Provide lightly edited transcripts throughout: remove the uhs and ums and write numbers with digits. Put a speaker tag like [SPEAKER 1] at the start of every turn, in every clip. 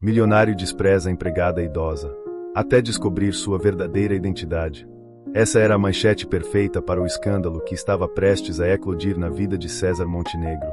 [SPEAKER 1] Milionário despreza a empregada idosa, até descobrir sua verdadeira identidade. Essa era a manchete perfeita para o escândalo que estava prestes a eclodir na vida de César Montenegro.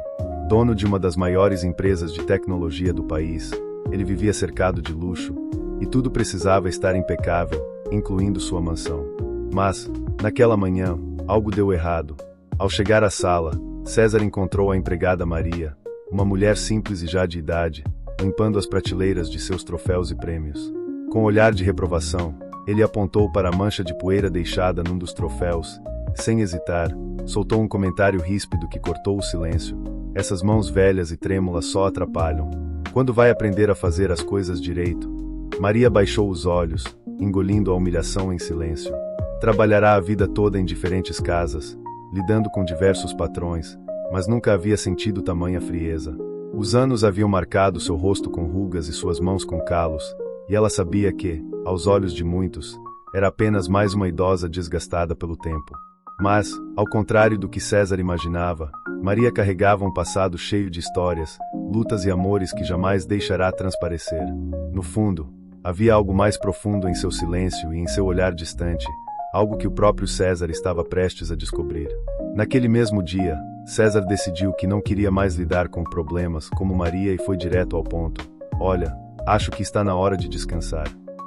[SPEAKER 1] Dono de uma das maiores empresas de tecnologia do país, ele vivia cercado de luxo, e tudo precisava estar impecável, incluindo sua mansão. Mas, naquela manhã, algo deu errado. Ao chegar à sala, César encontrou a empregada Maria, uma mulher simples e já de idade, limpando as prateleiras de seus troféus e prêmios. Com um olhar de reprovação, ele apontou para a mancha de poeira deixada num dos troféus. Sem hesitar, soltou um comentário ríspido que cortou o silêncio. Essas mãos velhas e trêmulas só atrapalham. Quando vai aprender a fazer as coisas direito? Maria baixou os olhos, engolindo a humilhação em silêncio. Trabalhará a vida toda em diferentes casas, lidando com diversos patrões, mas nunca havia sentido tamanha frieza. Os anos haviam marcado seu rosto com rugas e suas mãos com calos, e ela sabia que, aos olhos de muitos, era apenas mais uma idosa desgastada pelo tempo. Mas, ao contrário do que César imaginava, Maria carregava um passado cheio de histórias, lutas e amores que jamais deixará transparecer. No fundo, havia algo mais profundo em seu silêncio e em seu olhar distante, algo que o próprio César estava prestes a descobrir. Naquele mesmo dia, César decidiu que não queria mais lidar com problemas como Maria e foi direto ao ponto. Olha, acho que está na hora de descansar.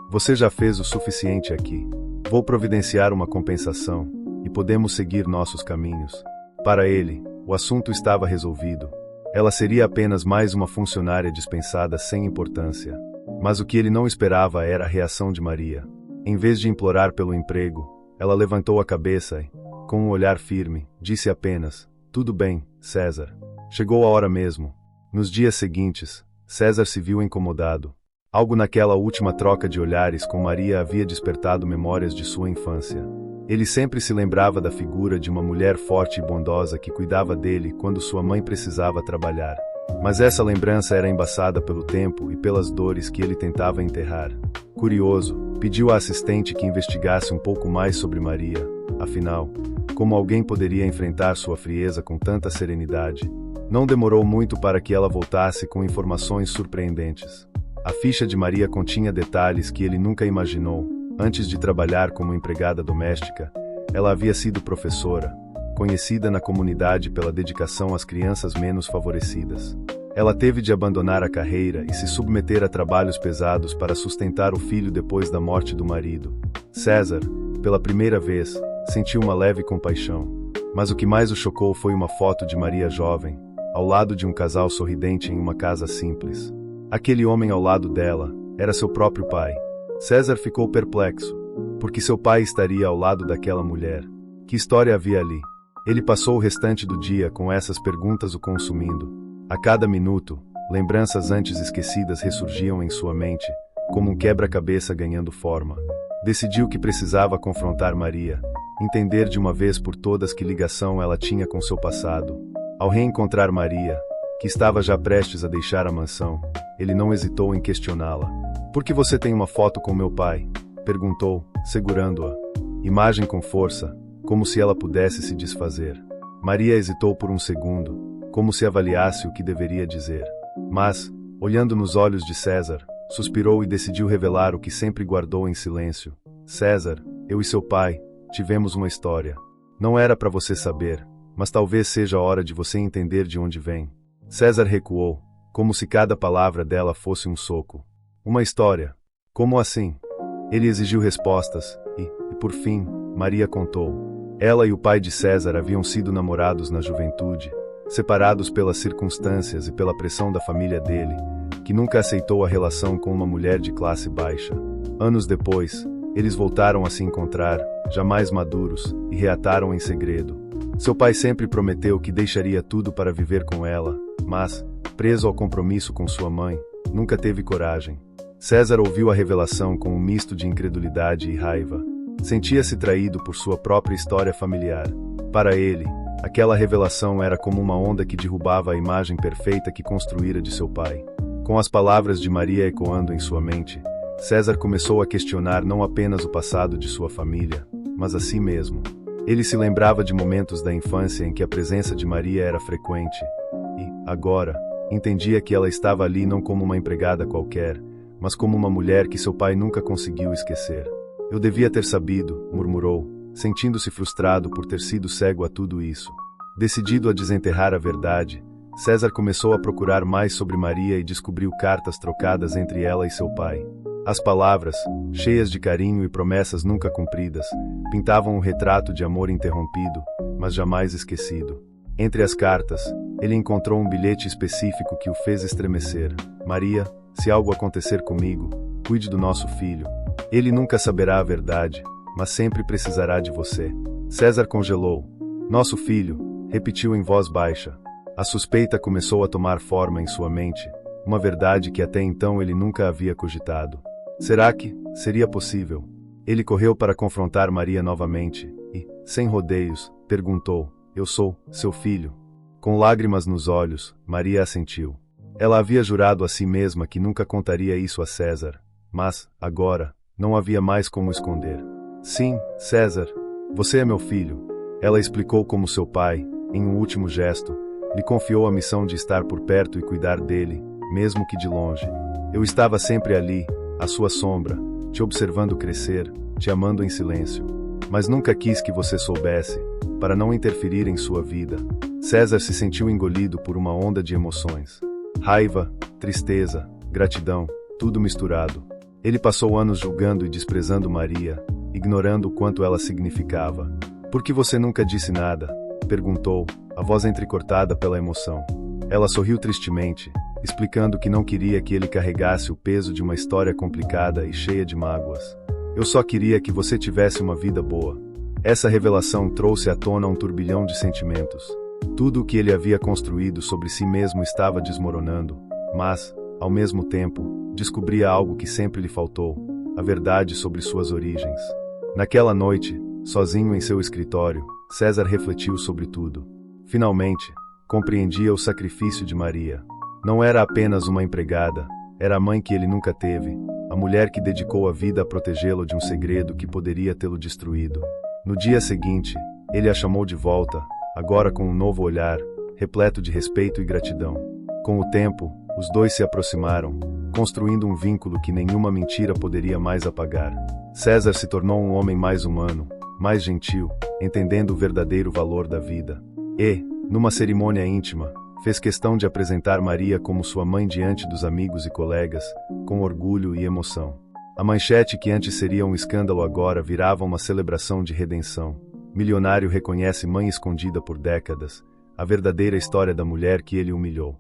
[SPEAKER 1] Você já fez o suficiente aqui. Vou providenciar uma compensação, e podemos seguir nossos caminhos. Para ele, o assunto estava resolvido. Ela seria apenas mais uma funcionária dispensada sem importância. Mas o que ele não esperava era a reação de Maria. Em vez de implorar pelo emprego, ela levantou a cabeça e, com um olhar firme, disse apenas: "Tudo bem, César. Chegou a hora mesmo." Nos dias seguintes, César se viu incomodado. Algo naquela última troca de olhares com Maria havia despertado memórias de sua infância. Ele sempre se lembrava da figura de uma mulher forte e bondosa que cuidava dele quando sua mãe precisava trabalhar. Mas essa lembrança era embaçada pelo tempo e pelas dores que ele tentava enterrar. Curioso, pediu à assistente que investigasse um pouco mais sobre Maria. Afinal, como alguém poderia enfrentar sua frieza com tanta serenidade? Não demorou muito para que ela voltasse com informações surpreendentes. A ficha de Maria continha detalhes que ele nunca imaginou. Antes de trabalhar como empregada doméstica, ela havia sido professora, conhecida na comunidade pela dedicação às crianças menos favorecidas. Ela teve de abandonar a carreira e se submeter a trabalhos pesados para sustentar o filho depois da morte do marido. César, pela primeira vez, sentiu uma leve compaixão. Mas o que mais o chocou foi uma foto de Maria jovem, ao lado de um casal sorridente em uma casa simples. Aquele homem ao lado dela era seu próprio pai. César ficou perplexo. Por que seu pai estaria ao lado daquela mulher? Que história havia ali? Ele passou o restante do dia com essas perguntas o consumindo. A cada minuto, lembranças antes esquecidas ressurgiam em sua mente, como um quebra-cabeça ganhando forma. Decidiu que precisava confrontar Maria, entender de uma vez por todas que ligação ela tinha com seu passado. Ao reencontrar Maria, que estava já prestes a deixar a mansão, ele não hesitou em questioná-la. "Por que você tem uma foto com meu pai?" perguntou, segurando-a. Imagem com força, como se ela pudesse se desfazer. Maria hesitou por um segundo, como se avaliasse o que deveria dizer. Mas, olhando nos olhos de César, suspirou e decidiu revelar o que sempre guardou em silêncio. "César, eu e seu pai tivemos uma história. Não era para você saber, mas talvez seja a hora de você entender de onde vem." César recuou, como se cada palavra dela fosse um soco. "Uma história? Como assim?" Ele exigiu respostas, e por fim, Maria contou. Ela e o pai de César haviam sido namorados na juventude, separados pelas circunstâncias e pela pressão da família dele, que nunca aceitou a relação com uma mulher de classe baixa. Anos depois, eles voltaram a se encontrar, já mais maduros, e reataram em segredo. Seu pai sempre prometeu que deixaria tudo para viver com ela, mas, preso ao compromisso com sua mãe, nunca teve coragem. César ouviu a revelação com um misto de incredulidade e raiva. Sentia-se traído por sua própria história familiar. Para ele, aquela revelação era como uma onda que derrubava a imagem perfeita que construíra de seu pai. Com as palavras de Maria ecoando em sua mente, César começou a questionar não apenas o passado de sua família, mas a si mesmo. Ele se lembrava de momentos da infância em que a presença de Maria era frequente, e, agora, entendia que ela estava ali não como uma empregada qualquer, mas como uma mulher que seu pai nunca conseguiu esquecer. Eu devia ter sabido, murmurou, sentindo-se frustrado por ter sido cego a tudo isso. Decidido a desenterrar a verdade, César começou a procurar mais sobre Maria e descobriu cartas trocadas entre ela e seu pai. As palavras, cheias de carinho e promessas nunca cumpridas, pintavam um retrato de amor interrompido, mas jamais esquecido. Entre as cartas, ele encontrou um bilhete específico que o fez estremecer. Maria, se algo acontecer comigo, cuide do nosso filho. Ele nunca saberá a verdade, mas sempre precisará de você. César congelou. Nosso filho, repetiu em voz baixa. A suspeita começou a tomar forma em sua mente, uma verdade que até então ele nunca havia cogitado. Será que seria possível? Ele correu para confrontar Maria novamente e, sem rodeios, perguntou: Eu sou seu filho? Com lágrimas nos olhos, Maria assentiu. Ela havia jurado a si mesma que nunca contaria isso a César, mas, agora, não havia mais como esconder. Sim, César, você é meu filho. Ela explicou como seu pai, em um último gesto, lhe confiou a missão de estar por perto e cuidar dele, mesmo que de longe. Eu estava sempre ali, à sua sombra, te observando crescer, te amando em silêncio. Mas nunca quis que você soubesse, para não interferir em sua vida. César se sentiu engolido por uma onda de emoções. Raiva, tristeza, gratidão, tudo misturado. Ele passou anos julgando e desprezando Maria, ignorando o quanto ela significava. Por que você nunca disse nada? Perguntou, a voz entrecortada pela emoção. Ela sorriu tristemente, explicando que não queria que ele carregasse o peso de uma história complicada e cheia de mágoas. Eu só queria que você tivesse uma vida boa. Essa revelação trouxe à tona um turbilhão de sentimentos. Tudo o que ele havia construído sobre si mesmo estava desmoronando, mas, ao mesmo tempo, descobria algo que sempre lhe faltou: a verdade sobre suas origens. Naquela noite, sozinho em seu escritório, César refletiu sobre tudo. Finalmente, compreendia o sacrifício de Maria. Não era apenas uma empregada, era a mãe que ele nunca teve, a mulher que dedicou a vida a protegê-lo de um segredo que poderia tê-lo destruído. No dia seguinte, ele a chamou de volta, agora com um novo olhar, repleto de respeito e gratidão. Com o tempo, os dois se aproximaram, construindo um vínculo que nenhuma mentira poderia mais apagar. César se tornou um homem mais humano, mais gentil, entendendo o verdadeiro valor da vida. E, numa cerimônia íntima, fez questão de apresentar Maria como sua mãe diante dos amigos e colegas, com orgulho e emoção. A manchete que antes seria um escândalo agora virava uma celebração de redenção. Milionário reconhece mãe escondida por décadas, a verdadeira história da mulher que ele humilhou.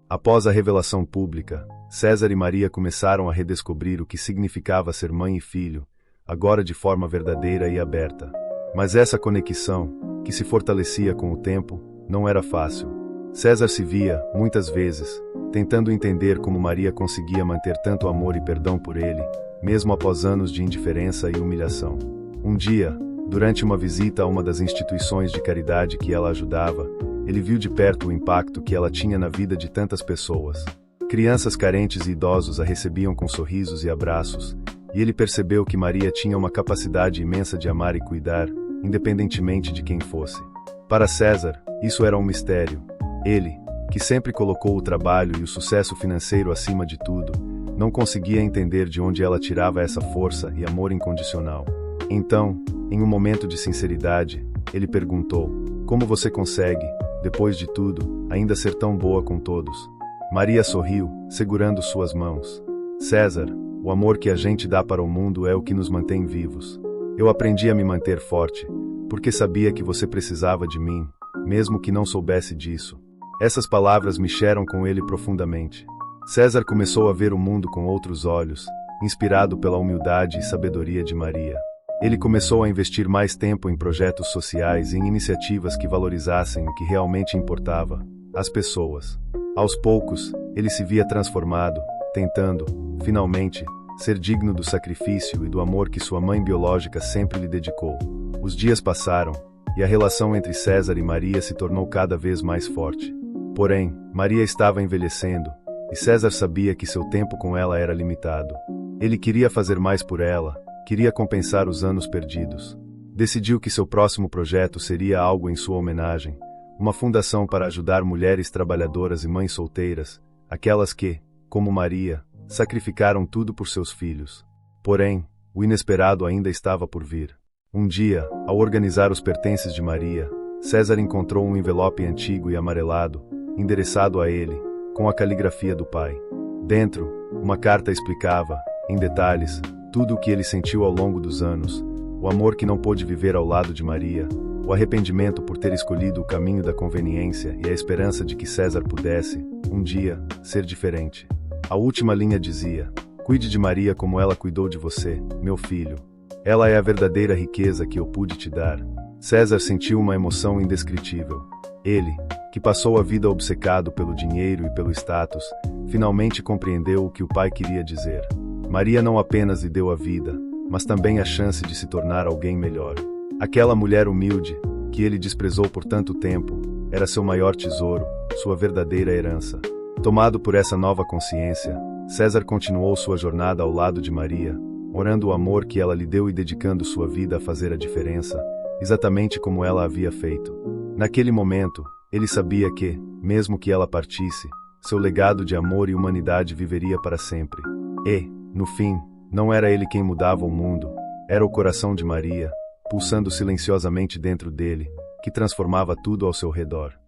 [SPEAKER 1] Após a revelação pública, César e Maria começaram a redescobrir o que significava ser mãe e filho, agora de forma verdadeira e aberta. Mas essa conexão, que se fortalecia com o tempo, não era fácil. César se via, muitas vezes, tentando entender como Maria conseguia manter tanto amor e perdão por ele, mesmo após anos de indiferença e humilhação. Um dia, durante uma visita a uma das instituições de caridade que ela ajudava, ele viu de perto o impacto que ela tinha na vida de tantas pessoas. Crianças carentes e idosos a recebiam com sorrisos e abraços, e ele percebeu que Maria tinha uma capacidade imensa de amar e cuidar, independentemente de quem fosse. Para César, isso era um mistério. Ele, que sempre colocou o trabalho e o sucesso financeiro acima de tudo, não conseguia entender de onde ela tirava essa força e amor incondicional. Então, em um momento de sinceridade, ele perguntou: Como você consegue, depois de tudo, ainda ser tão boa com todos? Maria sorriu, segurando suas mãos. César, o amor que a gente dá para o mundo é o que nos mantém vivos. Eu aprendi a me manter forte, porque sabia que você precisava de mim, mesmo que não soubesse disso. Essas palavras mexeram com ele profundamente. César começou a ver o mundo com outros olhos, inspirado pela humildade e sabedoria de Maria. Ele começou a investir mais tempo em projetos sociais e em iniciativas que valorizassem o que realmente importava: as pessoas. Aos poucos, ele se via transformado, tentando, finalmente, ser digno do sacrifício e do amor que sua mãe biológica sempre lhe dedicou. Os dias passaram, e a relação entre César e Maria se tornou cada vez mais forte. Porém, Maria estava envelhecendo, e César sabia que seu tempo com ela era limitado. Ele queria fazer mais por ela, queria compensar os anos perdidos. Decidiu que seu próximo projeto seria algo em sua homenagem, uma fundação para ajudar mulheres trabalhadoras e mães solteiras, aquelas que, como Maria, sacrificaram tudo por seus filhos. Porém, o inesperado ainda estava por vir. Um dia, ao organizar os pertences de Maria, César encontrou um envelope antigo e amarelado, endereçado a ele, com a caligrafia do pai. Dentro, uma carta explicava, em detalhes, tudo o que ele sentiu ao longo dos anos, o amor que não pôde viver ao lado de Maria, o arrependimento por ter escolhido o caminho da conveniência e a esperança de que César pudesse, um dia, ser diferente. A última linha dizia: cuide de Maria como ela cuidou de você, meu filho. Ela é a verdadeira riqueza que eu pude te dar. César sentiu uma emoção indescritível. Ele, que passou a vida obcecado pelo dinheiro e pelo status, finalmente compreendeu o que o pai queria dizer. Maria não apenas lhe deu a vida, mas também a chance de se tornar alguém melhor. Aquela mulher humilde, que ele desprezou por tanto tempo, era seu maior tesouro, sua verdadeira herança. Tomado por essa nova consciência, César continuou sua jornada ao lado de Maria, orando o amor que ela lhe deu e dedicando sua vida a fazer a diferença, exatamente como ela havia feito. Naquele momento, ele sabia que, mesmo que ela partisse, seu legado de amor e humanidade viveria para sempre. E, no fim, não era ele quem mudava o mundo, era o coração de Maria, pulsando silenciosamente dentro dele, que transformava tudo ao seu redor.